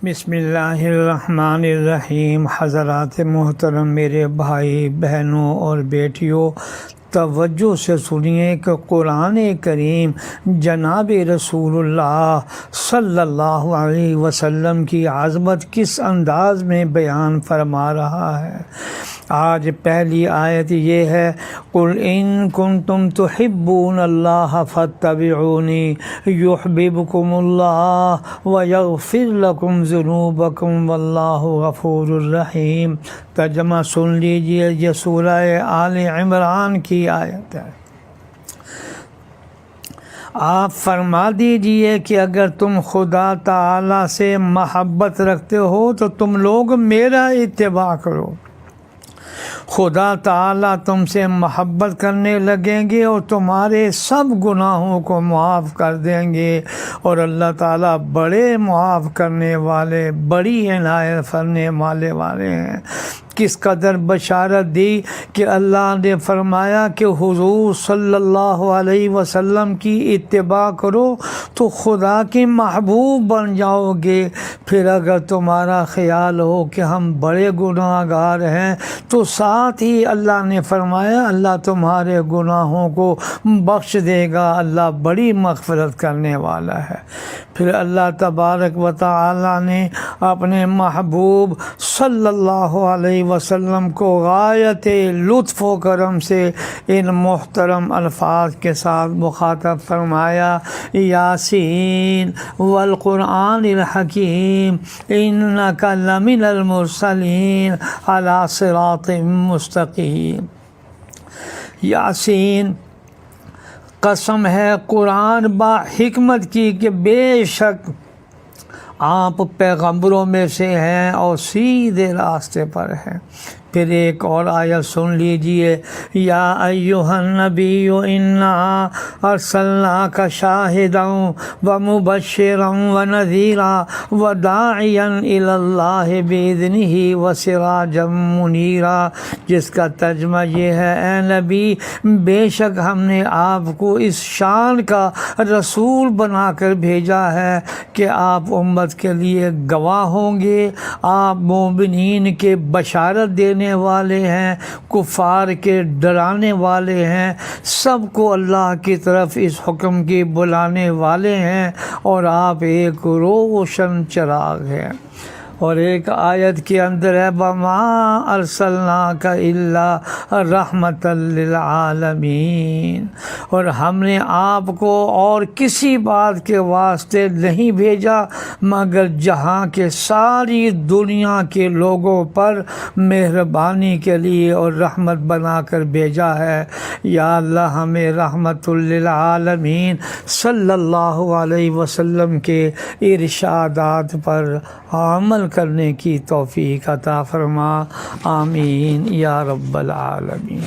بسم اللہ الرحمن الرحیم۔ حضرات محترم، میرے بھائی بہنوں اور بیٹیوں، توجہ سے سنیے کہ قرآن کریم جناب رسول اللہ صلی اللہ علیہ وسلم کی عظمت کس انداز میں بیان فرما رہا ہے۔ آج پہلی آیت یہ ہے، قُلْ إِن كُنتُمْ تُحِبُّونَ اللَّهَ فَاتَّبِعُونِي يُحْبِبْكُمُ اللَّهُ وَيَغْفِرْ لَكُمْ ذُنُوبَكُمْ وَاللَّهُ غَفُورٌ رَحِيمٌ۔ ترجمہ سن لیجئے، یہ سورہ آل عمران کی آیت ہے۔ آپ فرما دیجئے کہ اگر تم خدا تعالی سے محبت رکھتے ہو تو تم لوگ میرا اتباع کرو۔ خدا تعالیٰ تم سے محبت کرنے لگیں گے اور تمہارے سب گناہوں کو معاف کر دیں گے، اور اللہ تعالیٰ بڑے معاف کرنے والے، بڑی عنایت فرمانے والے ہیں۔ کس قدر بشارت دی کہ اللہ نے فرمایا کہ حضور صلی اللہ علیہ وسلم کی اتباع کرو تو خدا کے محبوب بن جاؤ گے۔ پھر اگر تمہارا خیال ہو کہ ہم بڑے گناہ گار ہیں تو ساتھ ہی اللہ نے فرمایا اللہ تمہارے گناہوں کو بخش دے گا، اللہ بڑی مغفرت کرنے والا ہے۔ پھر اللہ تبارک و تعالی نے اپنے محبوب صلی اللہ علیہ وسلم کو غایت لطف و کرم سے ان محترم الفاظ کے ساتھ مخاطب فرمایا، یاسین والقرآن الحکیم انک لمن المرسلین علی صراط مستقیم۔ یاسین، قسم ہے قرآن با حکمت کی کہ بے شک آپ پیغمبروں میں سے ہیں اور سیدھے راستے پر ہیں۔ پھر ایک اور آیت سن لیجئے، یا ایھا النبی انا ارسلناک شاہدا ومبشرا ونذیرا وداعیا الی اللہ باذنہ وسراجا منیرا، جس کا ترجمہ یہ ہے، اے نبی بے شک ہم نے آپ کو اس شان کا رسول بنا کر بھیجا ہے کہ آپ امت کے لیے گواہ ہوں گے، آپ مومنین کے بشارت دینے والے ہیں، کفار کے ڈرانے والے ہیں، سب کو اللہ کی طرف اس حکم کی بلانے والے ہیں، اور آپ ایک روشن چراغ ہیں۔ اور ایک آیت کے اندر ہے، وَمَا أَرْسَلْنَاكَ إِلَّا رَحْمَةً لِلْعَالَمِينَ، اور ہم نے آپ کو اور کسی بات کے واسطے نہیں بھیجا مگر جہاں کے ساری دنیا کے لوگوں پر مہربانی کے لیے اور رحمت بنا کر بھیجا ہے۔ یا اللہ ہمیں رحمت للعالمین صلی اللہ علیہ وسلم کے ارشادات پر عمل کرنے کی توفیق عطا فرما، آمین یا رب العالمین۔